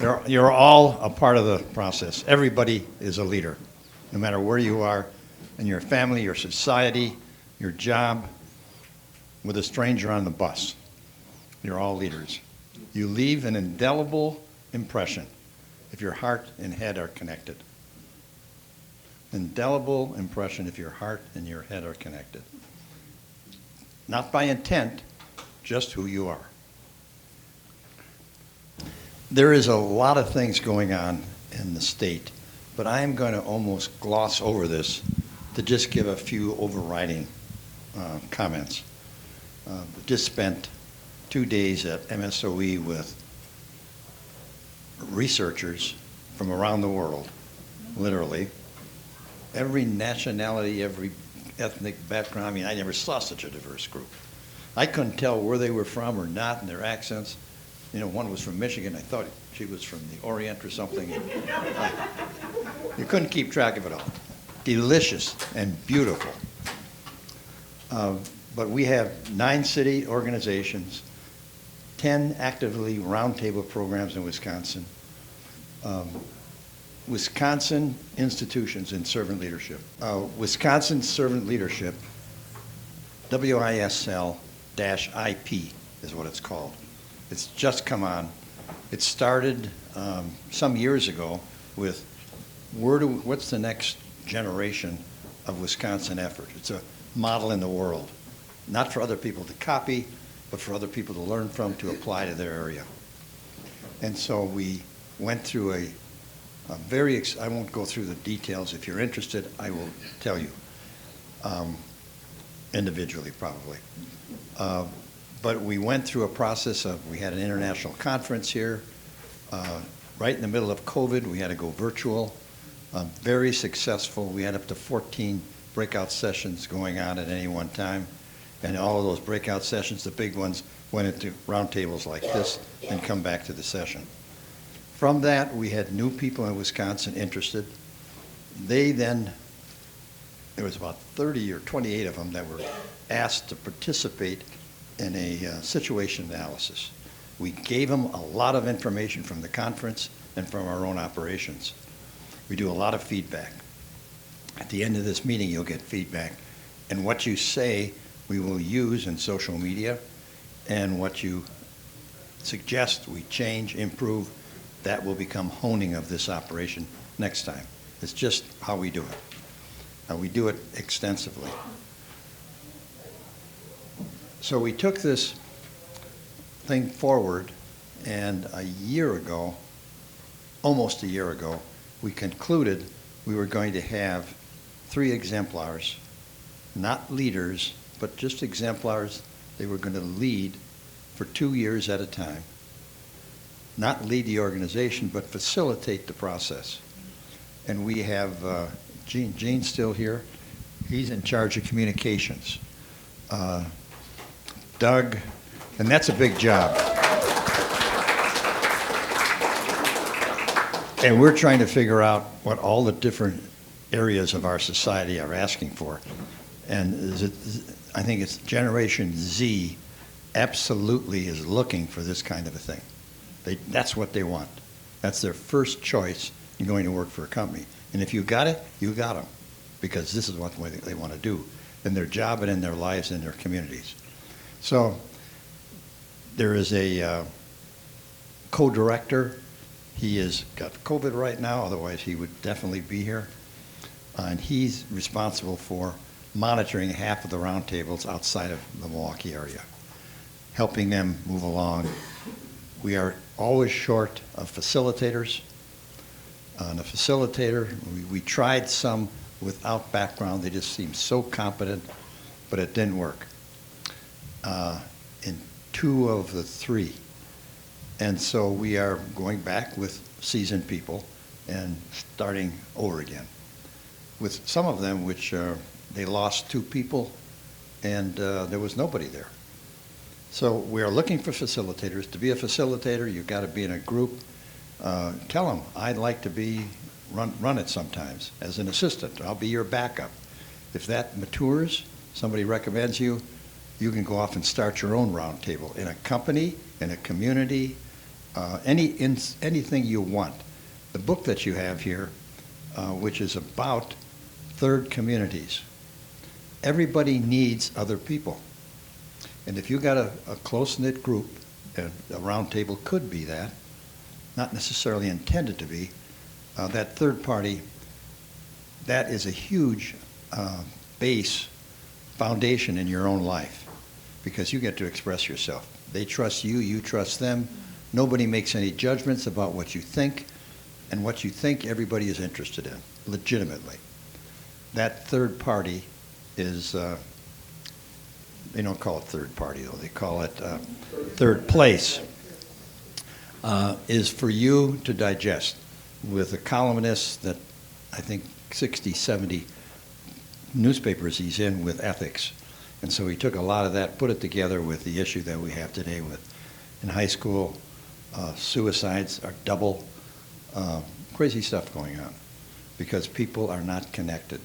You're all a part of the process. Everybody is a leader, no matter where you are in your family, your society, your job, with a stranger on the bus. You're all leaders. You leave an indelible impression if your heart and head are connected. Indelible impression if your heart and your head are connected. Not by intent, just who you are. There is a lot of things going on in the state, but I am going to almost gloss over this to just give a few overriding comments. Just spent 2 days at MSOE with researchers from around the world, literally. Every nationality, every ethnic background. I mean, I never saw such a diverse group. I couldn't tell where they were from or not and their accents. You know, one was from Michigan. I thought she was from the Orient or something. You couldn't keep track of it all. Delicious and beautiful. But we have 9 city organizations, 10 actively roundtable programs in Wisconsin, Wisconsin institutions in servant leadership. Wisconsin Servant Leadership, WISL-IP is what it's called. It's just come on. It started some years ago with what's the next generation of Wisconsin effort. It's a model in the world, not for other people to copy, but for other people to learn from, to apply to their area. And so we went through a very, I won't go through the details. If you're interested, I will tell you, individually probably. But we went through a process of, we had an international conference here. Right in the middle of COVID, we had to go virtual. Very successful. We had up to 14 breakout sessions going on at any one time. And all of those breakout sessions, the big ones, went into roundtables like this and come back to the session. From that, we had new people in Wisconsin interested. They then, there was about 30 or 28 of them that were asked to participate in a situation analysis. We gave them a lot of information from the conference and from our own operations. We do a lot of feedback. At the end of this meeting, you'll get feedback. And what you say, we will use in social media, and what you suggest we change, improve, that will become honing of this operation next time. It's just how we do it. And we do it extensively. So we took this thing forward, and a year ago, almost a year ago, we concluded we were going to have 3 exemplars, not leaders, but just exemplars. They were going to lead for 2 years at a time. Not lead the organization, but facilitate the process. And we have Gene's still here. He's in charge of communications. Doug, and that's a big job. And we're trying to figure out what all the different areas of our society are asking for. And I think it's Generation Z absolutely is looking for this kind of a thing. That's what they want. That's their first choice in going to work for a company. And if you got it, you got them, because this is what they want to do in their job and in their lives and their communities. So there is a co-director. He has got COVID right now, otherwise he would definitely be here. And he's responsible for monitoring half of the roundtables outside of the Milwaukee area, helping them move along. We are always short of facilitators. And a facilitator, we tried some without background. They just seemed so competent, but it didn't work. In 2 of the 3. And so we are going back with seasoned people and starting over again. With some of them, which they lost 2 people, and there was nobody there. So we are looking for facilitators. To be a facilitator, you've got to be in a group. Tell them, I'd like to run it sometimes as an assistant. I'll be your backup. If that matures, somebody recommends you, you can go off and start your own roundtable in a company, in a community, anything you want. The book that you have here, which is about third communities. Everybody needs other people. And if you got a close-knit group, and a round table could be that, not necessarily intended to be, that third party, that is a huge base foundation in your own life, because you get to express yourself. They trust you, you trust them. Nobody makes any judgments about what you think, and what you think everybody is interested in, legitimately. That third party is, they don't call it third party though, they call it third place, is for you to digest with a columnist that I think 60, 70 newspapers he's in with ethics. And so he took a lot of that, put it together with the issue that we have today with, in high school, suicides are double, crazy stuff going on because people are not connected.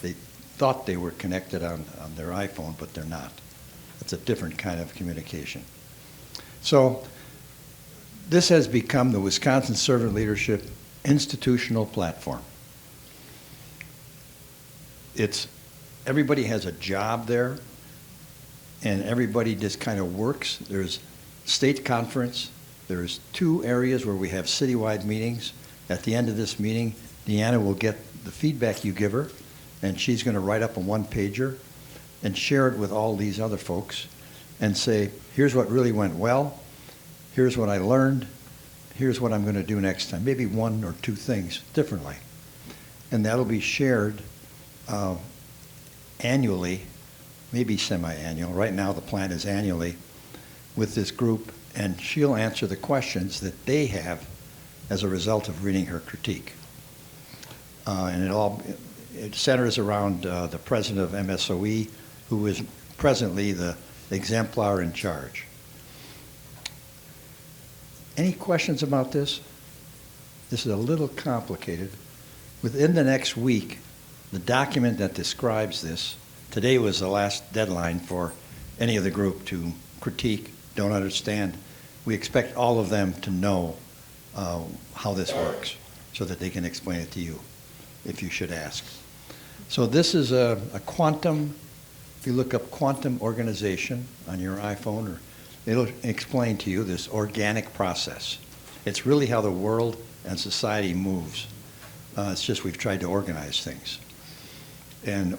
They thought they were connected on their iPhone, but they're not. It's a different kind of communication. So this has become the Wisconsin Servant Leadership institutional platform. Everybody has a job there, and everybody just kind of works. There's state conference. There's 2 areas where we have citywide meetings. At the end of this meeting, Deanna will get the feedback you give her, and she's going to write up a one-pager and share it with all these other folks and say, here's what really went well, here's what I learned, here's what I'm going to do next time. Maybe 1 or 2 things differently. And that'll be shared annually, maybe semi-annual. Right now the plan is annually with this group, and she'll answer the questions that they have as a result of reading her critique. And it centers around the president of MSOE, who is presently the exemplar in charge. Any questions about this? This is a little complicated. Within the next week, the document that describes this, today was the last deadline for any of the group to critique, don't understand. We expect all of them to know how this works so that they can explain it to you if you should ask. So this is a quantum, if you look up quantum organization on your iPhone, or it'll explain to you this organic process. It's really how the world and society moves. It's just we've tried to organize things. And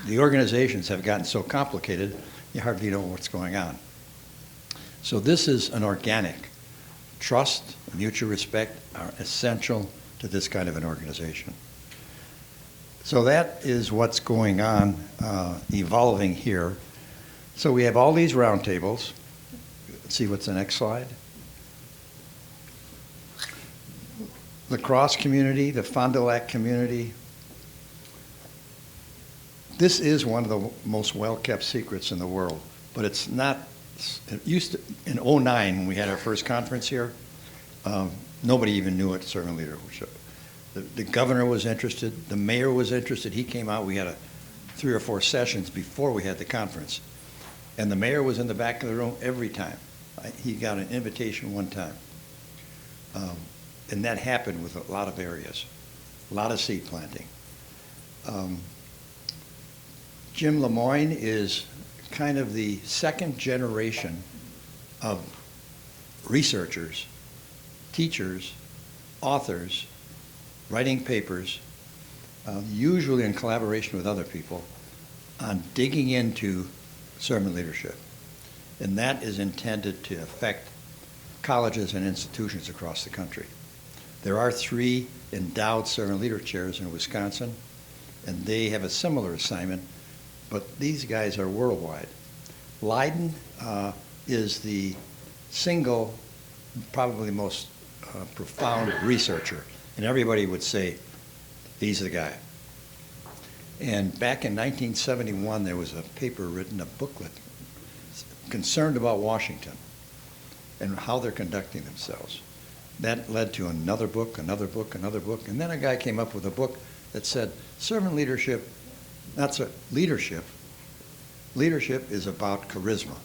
the organizations have gotten so complicated, you hardly know what's going on. So this is an organic. Trust, mutual respect are essential to this kind of an organization. So that is what's going on, evolving here. So we have all these roundtables. Let's see what's the next slide. The Cross community, the Fond du Lac community. This is one of the most well-kept secrets in the world, but it's not. It used to, in 2009, when we had our first conference here, nobody even knew what servant leadership. The governor was interested. The mayor was interested. He came out. We had 3 or 4 sessions before we had the conference. And the mayor was in the back of the room every time. He got an invitation one time. And that happened with a lot of areas, a lot of seed planting. Jim Lemoyne is kind of the second generation of researchers, teachers, authors, writing papers, usually in collaboration with other people, on digging into servant leadership. And that is intended to affect colleges and institutions across the country. There are 3 endowed servant leader chairs in Wisconsin, and they have a similar assignment, but these guys are worldwide. Leiden is the single, probably most profound researcher, and everybody would say, he's the guy. And back in 1971, there was a paper written, a booklet, concerned about Washington and how they're conducting themselves. That led to another book, another book, another book, and then a guy came up with a book that said, servant leadership, leadership is about charisma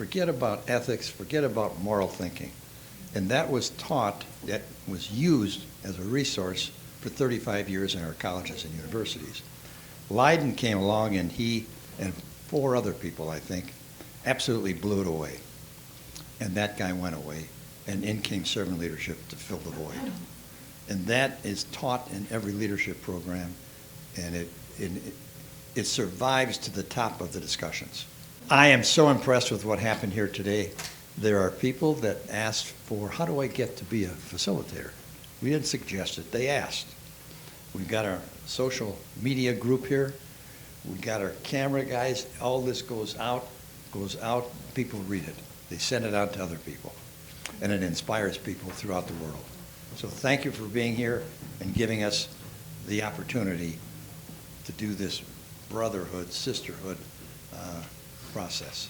forget about ethics, forget about moral thinking. And that was taught, that was used as a resource for 35 years in our colleges and universities. Leiden came along, and he and 4 other people, I think, absolutely blew it away. And that guy went away, and in came servant leadership to fill the void. And that is taught in every leadership program, and it survives to the top of the discussions. I am so impressed with what happened here today. There are people that asked for, how do I get to be a facilitator? We didn't suggest it, they asked. We've got our social media group here. We've got our camera guys. All this goes out, people read it. They send it out to other people, and it inspires people throughout the world. So thank you for being here and giving us the opportunity to do this brotherhood, sisterhood process.